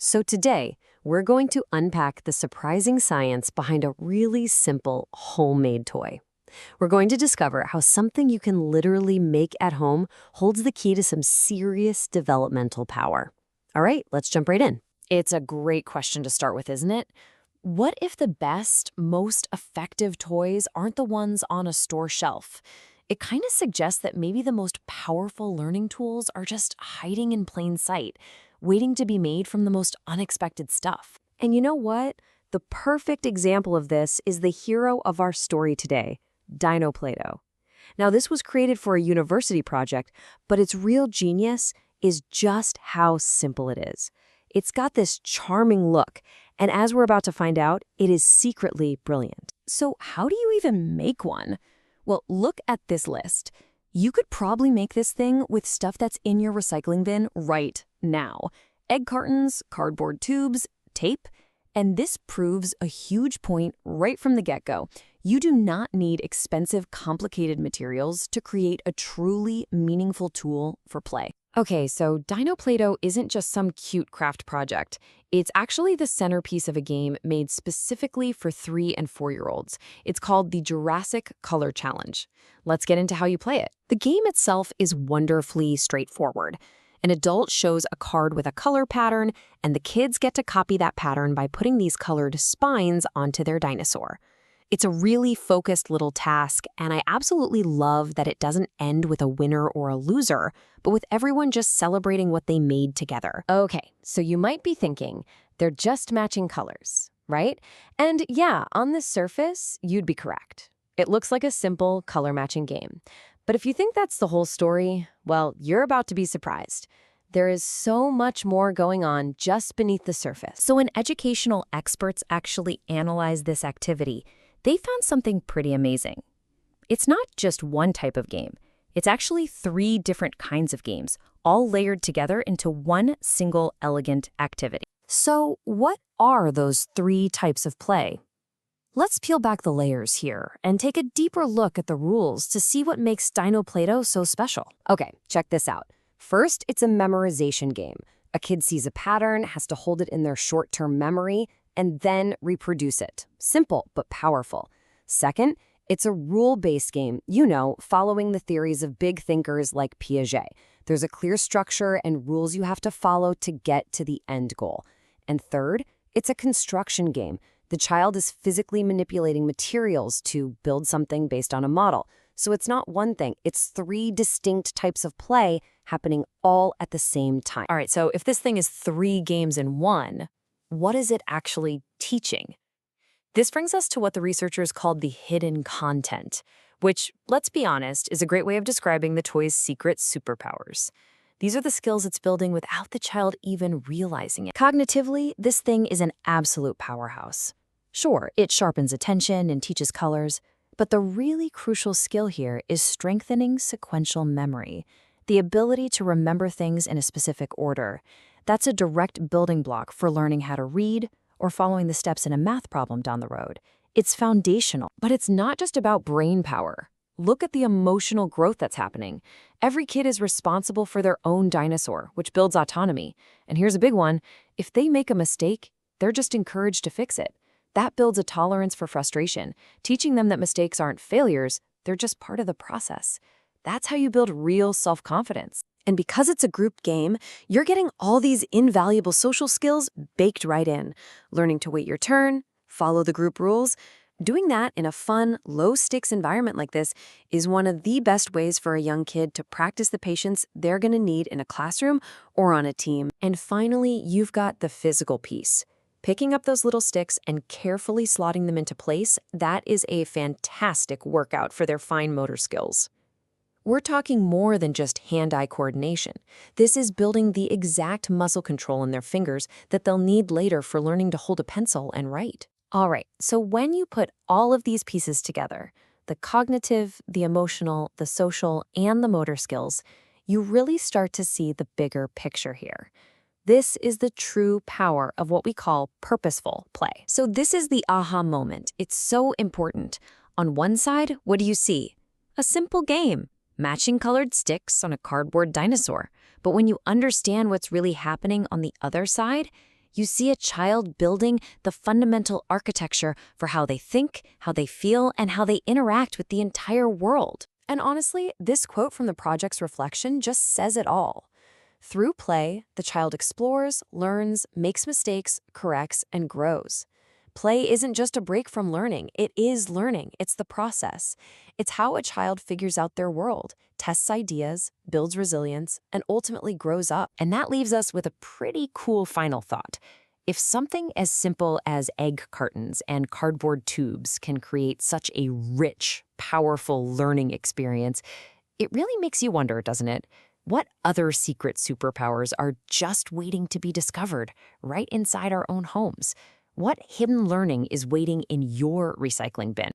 So today, we're going to unpack the surprising science behind a really simple homemade toy. We're going to discover how something you can literally make at home holds the key to some serious developmental power. All right, let's jump right in. It's a great question to start with, isn't it? What if the best, most effective toys aren't the ones on a store shelf? It kind of suggests that maybe the most powerful learning tools are just hiding in plain sight, waiting to be made from the most unexpected stuff. And you know what? The perfect example of this is the hero of our story today, Dinoplaito. Now, this was created for a university project, but its real genius is just how simple it is. It's got this charming look, and as we're about to find out, it is secretly brilliant. So how do you even make one? Well, look at this list. You could probably make this thing with stuff that's in your recycling bin right now. Egg cartons, cardboard tubes, tape. And this proves a huge point right from the get-go. You do not need expensive, complicated materials to create a truly meaningful tool for play. Okay, so Dinoplaito isn't just some cute craft project. It's actually the centerpiece of a game made specifically for 3- and 4-year-olds. It's called the Jurassic Color Challenge. Let's get into how you play it. The game itself is wonderfully straightforward. An adult shows a card with a color pattern, and the kids get to copy that pattern by putting these colored spines onto their dinosaur. It's a really focused little task, and I absolutely love that it doesn't end with a winner or a loser, but with everyone just celebrating what they made together. Okay, so you might be thinking, they're just matching colors, right? And yeah, on the surface, you'd be correct. It looks like a simple color-matching game. But if you think that's the whole story, well, you're about to be surprised. There is so much more going on just beneath the surface. So when educational experts actually analyze this activity, they found something pretty amazing. It's not just one type of game. It's actually 3 different kinds of games, all layered together into one single elegant activity. So what are those 3 types of play? Let's peel back the layers here and take a deeper look at the rules to see what makes Dinoplaito so special. Okay, check this out. First, it's a memorization game. A kid sees a pattern, has to hold it in their short-term memory, and then reproduce it. Simple, but powerful. Second, it's a rule-based game, following the theories of big thinkers like Piaget. There's a clear structure and rules you have to follow to get to the end goal. And third, it's a construction game. The child is physically manipulating materials to build something based on a model. So it's not one thing, it's 3 distinct types of play happening all at the same time. All right, so if this thing is 3 games in one, what is it actually teaching? This brings us to what the researchers called the hidden content, which, let's be honest, is a great way of describing the toy's secret superpowers. These are the skills it's building without the child even realizing it. Cognitively, this thing is an absolute powerhouse. Sure, it sharpens attention and teaches colors, but the really crucial skill here is strengthening sequential memory, the ability to remember things in a specific order. That's a direct building block for learning how to read or following the steps in a math problem down the road. It's foundational, but it's not just about brain power. Look at the emotional growth that's happening. Every kid is responsible for their own dinosaur, which builds autonomy. And here's a big one. If they make a mistake, they're just encouraged to fix it. That builds a tolerance for frustration, teaching them that mistakes aren't failures, they're just part of the process. That's how you build real self-confidence. And because it's a group game, you're getting all these invaluable social skills baked right in. Learning to wait your turn, follow the group rules. Doing that in a fun, low-stakes environment like this is one of the best ways for a young kid to practice the patience they're going to need in a classroom or on a team. And finally, you've got the physical piece. Picking up those little sticks and carefully slotting them into place, that is a fantastic workout for their fine motor skills. We're talking more than just hand-eye coordination. This is building the exact muscle control in their fingers that they'll need later for learning to hold a pencil and write. All right, so when you put all of these pieces together, the cognitive, the emotional, the social, and the motor skills, you really start to see the bigger picture here. This is the true power of what we call purposeful play. So this is the aha moment. It's so important. On one side, what do you see? A simple game, matching colored sticks on a cardboard dinosaur. But when you understand what's really happening on the other side, You see a child building the fundamental architecture for how they think, how they feel, and how they interact with the entire world. And honestly, this quote from the project's reflection just says it all. Through play, the child explores, learns, makes mistakes, corrects, and grows. Play isn't just a break from learning, it is learning. It's the process. It's how a child figures out their world, tests ideas, builds resilience, and ultimately grows up. And that leaves us with a pretty cool final thought. If something as simple as egg cartons and cardboard tubes can create such a rich, powerful learning experience, it really makes you wonder, doesn't it? What other secret superpowers are just waiting to be discovered right inside our own homes? What hidden learning is waiting in your recycling bin?